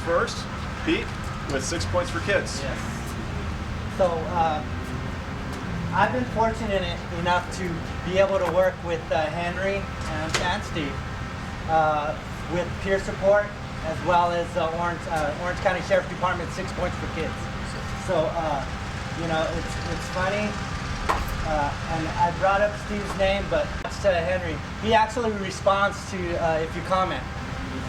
first. Pete with 6 points for kids. Yes. So I've been fortunate enough to be able to work with Henry and Steve with peer support, as well as Orange County Sheriffs Dept 6 points for kids. So you know, it's funny, and I brought up Steve's name, but to Henry, he actually responds to if you comment.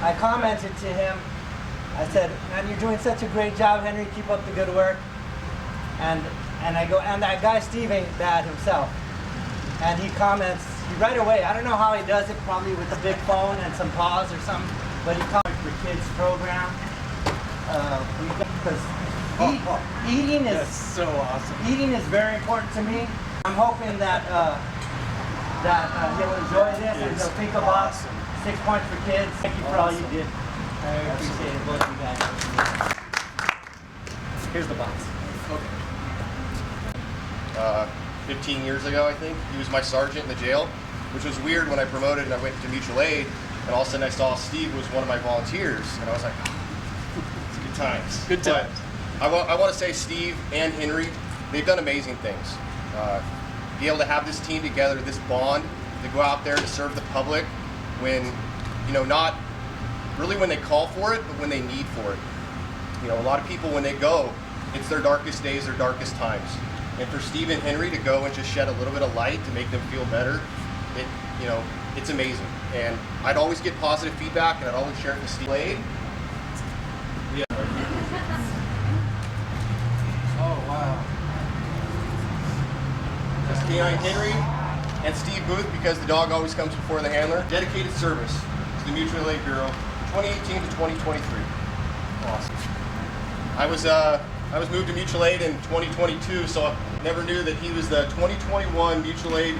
I commented to him. I said, "Man, you're doing such a great job, Henry. Keep up the good work." And I go, and that guy Steve ain't bad himself. And he comments right away. I don't know how he does it, probably with a big phone and some pause or something. But he comments for kids program. Because eating is so awesome. Eating is very important to me. I'm hoping that he'll enjoy this and he'll think about 6 points for kids. Thank you for all you did. I appreciate it, both of you guys. Here's the box. Okay. 15 years ago, I think, he was my sergeant in the jail, which was weird when I promoted and I went to mutual aid, and all of a sudden I saw Steve was one of my volunteers, and I was like, it's good times. Good times. But I want to say Steve and Henry, they've done amazing things. Be able to have this team together, this bond, to go out there to serve the public when, you know, not really when they call for it, but when they need for it. You know, a lot of people, when they go, it's their darkest days, their darkest times. And for Steve and Henry to go and just shed a little bit of light to make them feel better, you know, it's amazing. And I'd always get positive feedback, and I'd always share it with Steve. Yeah. Oh, wow. That's K9 Henry and Steve Booth, because the dog always comes before the handler. Dedicated service to the Mutual Aid Bureau, 2018 to 2023. Awesome. I was moved to Mutual Aid in 2022, so I never knew that he was the 2021 Mutual Aid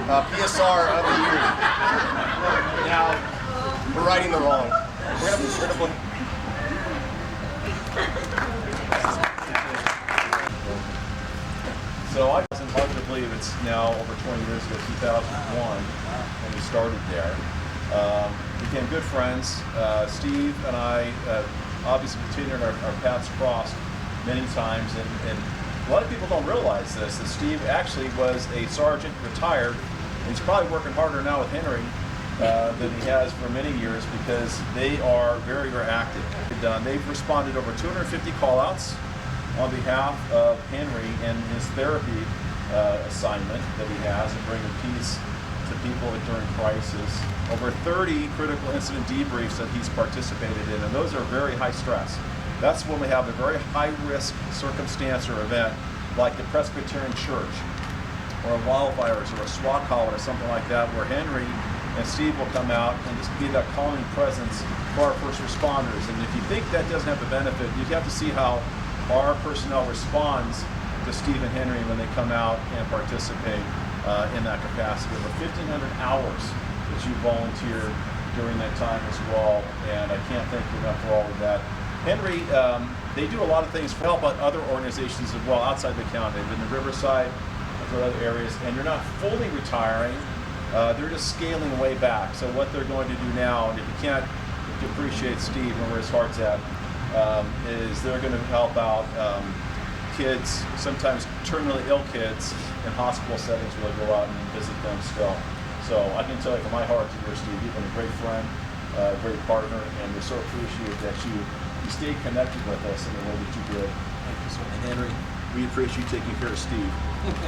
PSR of the year. Now, we're righting the wrong. We're gonna play. So I wasn't hard to believe it's now over 20 years ago, 2001, when we started there. Became good friends. Steve and I obviously continued our paths crossed many times, and a lot of people don't realize this, that Steve actually was a sergeant, retired, and he's probably working harder now with Henry than he has for many years, because they are very, very active. They've responded over 250 call-outs on behalf of Henry and his therapy assignment that he has in bringing peace to people during crisis. Over 30 critical incident debriefs that he's participated in, and those are very high stress. That's when we have a very high-risk circumstance or event, like the Presbyterian Church, or wildfires, or a SWAT call, or something like that, where Henry and Steve will come out and just be that calming presence for our first responders. And if you think that doesn't have the benefit, you have to see how our personnel responds to Steve and Henry when they come out and participate in that capacity. Over 1,500 hours that you volunteer during that time as well, and I can't thank you enough for all of that. Henry, they do a lot of things for help out other organizations as well outside the county. They've been in Riverside, for other areas, and you're not fully retiring. They're just scaling way back. So what they're going to do now, and if you can't appreciate Steve and where his heart's at, is they're going to help out kids, sometimes terminally ill kids, in hospital settings where they go out and visit them still. So I can tell you from my heart to you, Steve, you've been a great friend, a great partner, and we're so appreciative that you stayed connected with us in the way that you did. Thank you, sir. And Henry, we appreciate you taking care of Steve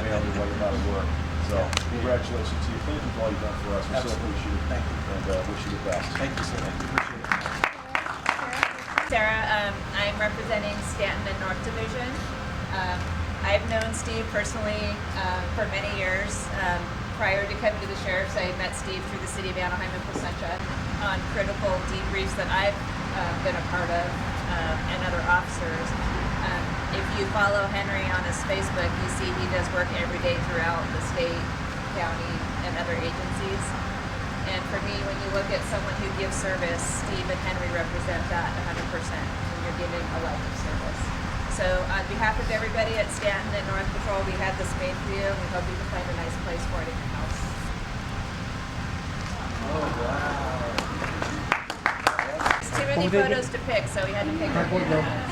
family while you're not at work. So congratulations to you. Thank you for all you've done for us. We're so appreciative. Thank you. And wish you the best. Thank you, sir. Thank you. Appreciate it. Sarah, I'm representing Stanton and North Division. I've known Steve personally for many years. Prior to coming to the Sheriffs, I met Steve through the City of Anaheim and Placentia on critical debriefs that I've been a part of, and other officers. If you follow Henry on his Facebook, you see he does work every day throughout the state, county, and other agencies. And for me, when you look at someone who gives service, Steve and Henry represent that 100% when you're giving a life of service. So on behalf of everybody at Stanton and North Patrol, we had this made for you, and we hope you can find a nice place for it in your house. Oh, wow. Timothy many photos to pick, so we had to pick our favorite ones.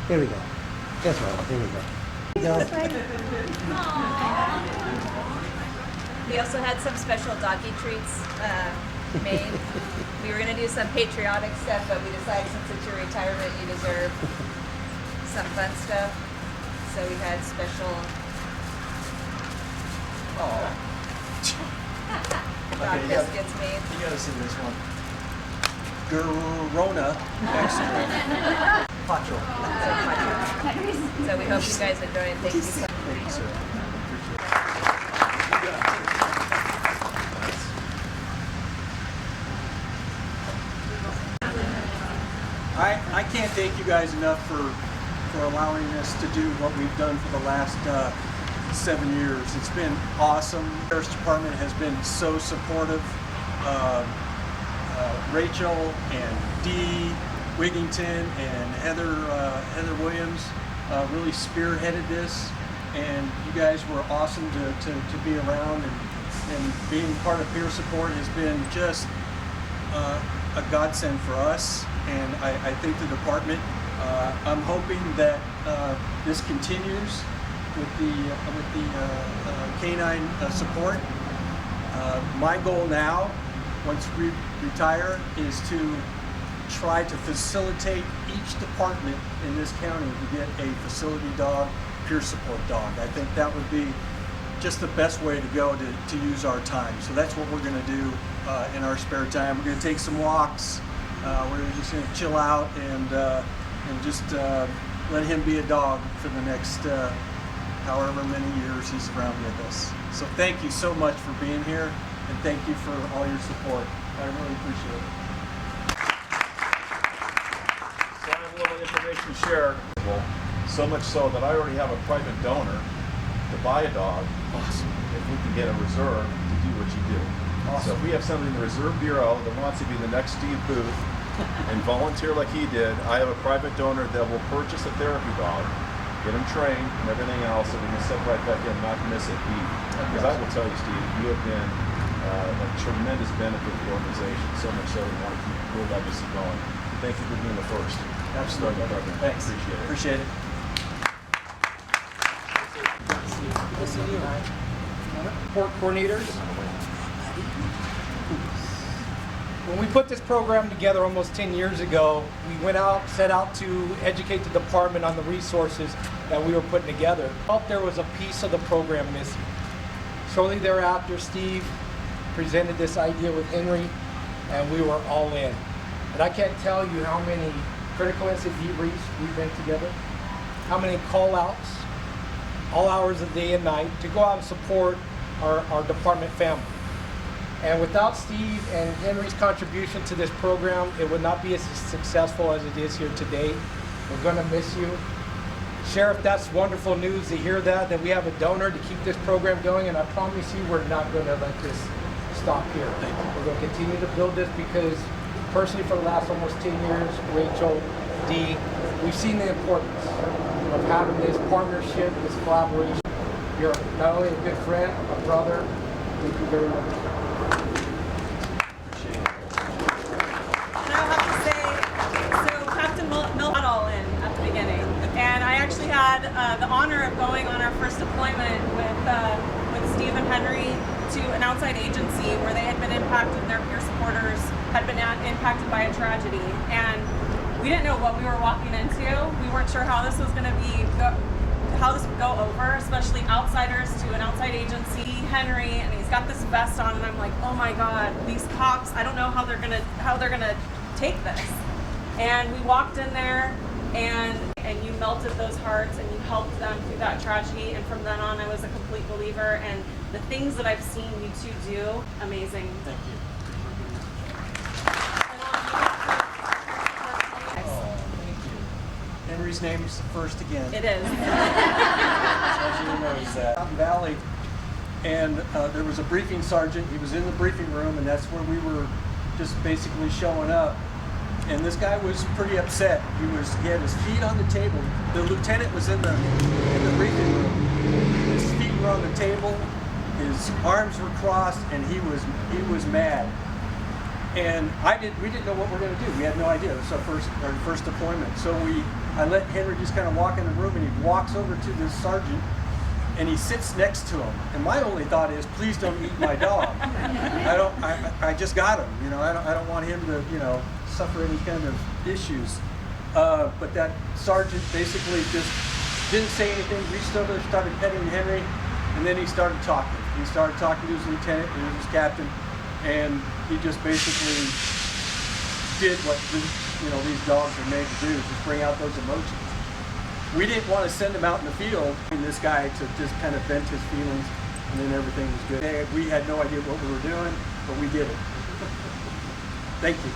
Here we go. That's right. Here we go. We also had some special doggy treats made. We were going to do some patriotic stuff, but we decided since it's your retirement, you deserve some fun stuff. So we had special dog biscuits made. You gotta see this one. Corona extra. Pacho. So we hope you guys enjoy it. Thank you so much. Thank you, sir. I can't thank you guys enough for allowing us to do what we've done for the last 7 years. It's been awesome. The Sheriff's Department has been so supportive. Rachel and Dee Wigington and Heather Williams really spearheaded this, and you guys were awesome to be around, and being part of peer support has been just a godsend for us, and I think the department. I'm hoping that this continues with the canine support. My goal now, once we retire, is to try to facilitate each department in this county to get a facility dog, peer support dog. I think that would be just the best way to go to use our time. So that's what we're going to do in our spare time. We're going to take some walks. We're just going to chill out and just let him be a dog for the next however many years he's around with us. So thank you so much for being here, and thank you for all your support. I really appreciate it. So I have a little information to share. Well, so much so that I already have a private donor to buy a dog. Awesome. If we can get a reserve to do what you do. Awesome. So if we have somebody in the Reserve Bureau that wants to be the next Steve Booth and volunteer like he did, I have a private donor that will purchase a therapy dog, get him trained and everything else, so we can step right back in and not miss a beat. Because I will tell you, Steve, you have been a tremendous benefit to the organization, so much so we want to keep your legacy going. Thank you for being the first. Absolutely. Thanks. Appreciate it. Appreciate it. We'll see you. Port coordinators. When we put this program together almost 10 years ago, we set out to educate the department on the resources that we were putting together. I felt there was a piece of the program missing. Shortly thereafter, Steve presented this idea with Henry, and we were all in. And I can't tell you how many critical incident debriefs we've been together, how many call-outs, all hours of the day and night, to go out and support our department family. And without Steve and Henry's contribution to this program, it would not be as successful as it is here today. We're going to miss you. Sheriff, that's wonderful news to hear that we have a donor to keep this program going, and I promise you we're not going to let this stop here. We're going to continue to build this because personally for the last almost 10 years, Rachel, Dee, we've seen the importance of having this partnership, this collaboration. You're not only a good friend, a brother. Thank you very much. The honor of going on our first deployment with Steve and Henry to an outside agency where they had been impacted, their peer supporters had been impacted by a tragedy, and we didn't know what we were walking into. We weren't sure how this was going to how this would go over, especially outsiders to an outside agency. Henry, and he's got this vest on, and I'm like, oh my God, these cops! I don't know how they're gonna take this. And we walked in there, and you melted those hearts and you helped them through that tragedy, and from then on I was a complete believer, and the things that I've seen you two do, amazing. Thank you. Henry's name's the first again. It is. Treasurer knows that. Mountain Valley, and there was a briefing sergeant. He was in the briefing room, and that's where we were just basically showing up. And this guy was pretty upset. He had his feet on the table. The lieutenant was in the briefing room. His feet were on the table. His arms were crossed, and he was mad. And we didn't know what we were going to do. We had no idea. It was our first deployment. So I let Henry just kind of walk in the room, and he walks over to this sergeant, and he sits next to him. And my only thought is, please don't eat my dog. I just got him. You know, I don't want him to, you know, suffer any kind of issues. But that sergeant basically just didn't say anything, reached over, started petting Henry, and then he started talking. He started talking to his lieutenant and his captain, and he just basically did what these dogs are made to do, just bring out those emotions. We didn't want to send him out in the field and this guy to just kind of vent his feelings, and then everything was good. We had no idea what we were doing, but we did it. Thank you.